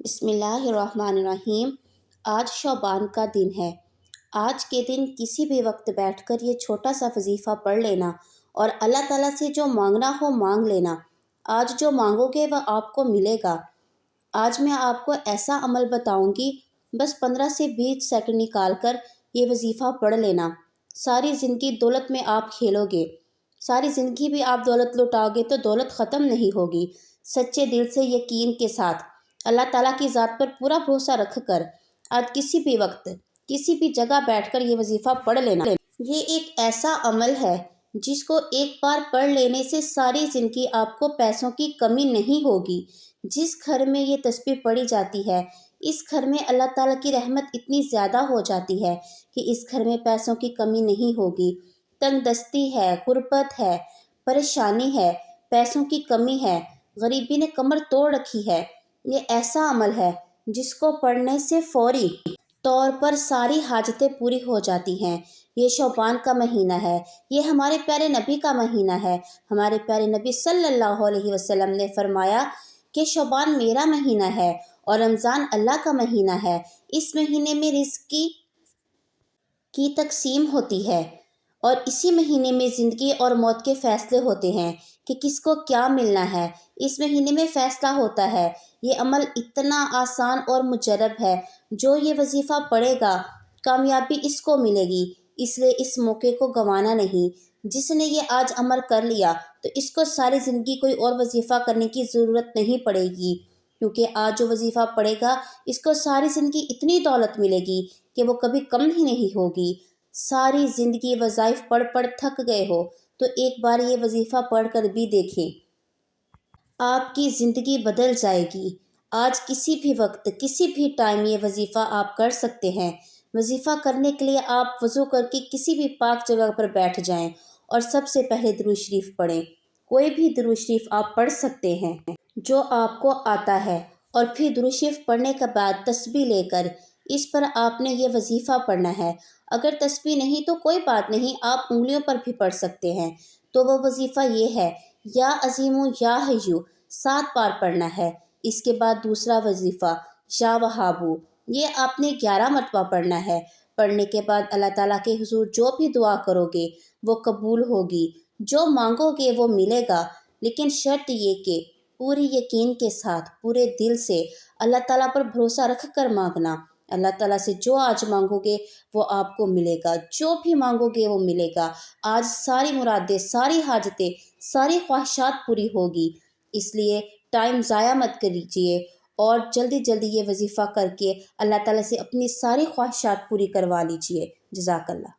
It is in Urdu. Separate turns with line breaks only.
بسم اللہ الرحمن الرحیم۔ آج شعبان کا دن ہے۔ آج کے دن کسی بھی وقت بیٹھ کر یہ چھوٹا سا وظیفہ پڑھ لینا اور اللہ تعالیٰ سے جو مانگنا ہو مانگ لینا۔ آج جو مانگو گے وہ آپ کو ملے گا۔ آج میں آپ کو ایسا عمل بتاؤں گی، بس 15 سے 20 سیکنڈ نکال کر یہ وظیفہ پڑھ لینا۔ ساری زندگی دولت میں آپ کھیلو گے، ساری زندگی بھی آپ دولت لٹاؤ گے تو دولت ختم نہیں ہوگی۔ سچے دل سے یقین کے ساتھ اللہ تعالیٰ کی ذات پر پورا بھروسہ رکھ کر آج کسی بھی وقت کسی بھی جگہ بیٹھ کر یہ وظیفہ پڑھ لینا۔ یہ ایک ایسا عمل ہے جس کو ایک بار پڑھ لینے سے ساری زندگی آپ کو پیسوں کی کمی نہیں ہوگی۔ جس گھر میں یہ تسبیح پڑھی جاتی ہے، اس گھر میں اللہ تعالیٰ کی رحمت اتنی زیادہ ہو جاتی ہے کہ اس گھر میں پیسوں کی کمی نہیں ہوگی۔ تنگ دستی ہے، غربت ہے، پریشانی ہے، پیسوں کی کمی ہے، غریبی نے کمر توڑ رکھی ہے، یہ ایسا عمل ہے جس کو پڑھنے سے فوری طور پر ساری حاجتیں پوری ہو جاتی ہیں۔ یہ شعبان کا مہینہ ہے، یہ ہمارے پیارے نبی کا مہینہ ہے۔ ہمارے پیارے نبی صلی اللہ علیہ وسلم نے فرمایا کہ شعبان میرا مہینہ ہے اور رمضان اللہ کا مہینہ ہے۔ اس مہینے میں رزق کی تقسیم ہوتی ہے اور اسی مہینے میں زندگی اور موت کے فیصلے ہوتے ہیں کہ کس کو کیا ملنا ہے۔ اس مہینے میں فیصلہ ہوتا ہے۔ یہ عمل اتنا آسان اور مجرب ہے، جو یہ وظیفہ پڑھے گا کامیابی اس کو ملے گی۔ اس لیے اس موقع کو گنوانا نہیں۔ جس نے یہ آج عمل کر لیا تو اس کو ساری زندگی کوئی اور وظیفہ کرنے کی ضرورت نہیں پڑے گی، کیونکہ آج جو وظیفہ پڑھے گا اس کو ساری زندگی اتنی دولت ملے گی کہ وہ کبھی کم ہی نہیں ہوگی۔ ساری زندگی وظائف پڑھ پڑھ تھک گئے ہو تو ایک بار یہ وظیفہ پڑھ کر بھی دیکھیں، آپ کی زندگی بدل جائے گی۔ آج کسی بھی وقت کسی بھی ٹائم یہ وظیفہ آپ کر سکتے ہیں۔ وظیفہ کرنے کے لیے آپ وضو کر کے کسی بھی پاک جگہ پر بیٹھ جائیں اور سب سے پہلے درود شریف پڑھیں۔ کوئی بھی درود شریف آپ پڑھ سکتے ہیں جو آپ کو آتا ہے، اور پھر درود شریف پڑھنے کے بعد تسبیح لے کر اس پر آپ نے یہ وظیفہ پڑھنا ہے۔ اگر تسبیح نہیں تو کوئی بات نہیں، آپ انگلیوں پر بھی پڑھ سکتے ہیں۔ تو وہ وظیفہ یہ ہے، یا عظیم یا حیو 7 بار پڑھنا ہے۔ اس کے بعد دوسرا وظیفہ یا وہابو، یہ آپ نے 11 مرتبہ پڑھنا ہے۔ پڑھنے کے بعد اللہ تعالیٰ کے حضور جو بھی دعا کرو گے وہ قبول ہوگی، جو مانگو گے وہ ملے گا، لیکن شرط یہ کہ پوری یقین کے ساتھ پورے دل سے اللہ تعالیٰ پر بھروسہ رکھ کر مانگنا۔ اللہ تعالیٰ سے جو آج مانگو گے وہ آپ کو ملے گا، جو بھی مانگو گے وہ ملے گا۔ آج ساری مرادیں، ساری حاجتیں، ساری خواہشات پوری ہوگی۔ اس لیے ٹائم ضائع مت کیجیے اور جلدی جلدی یہ وظیفہ کر کے اللہ تعالیٰ سے اپنی ساری خواہشات پوری کروا لیجیے۔ جزاک اللہ۔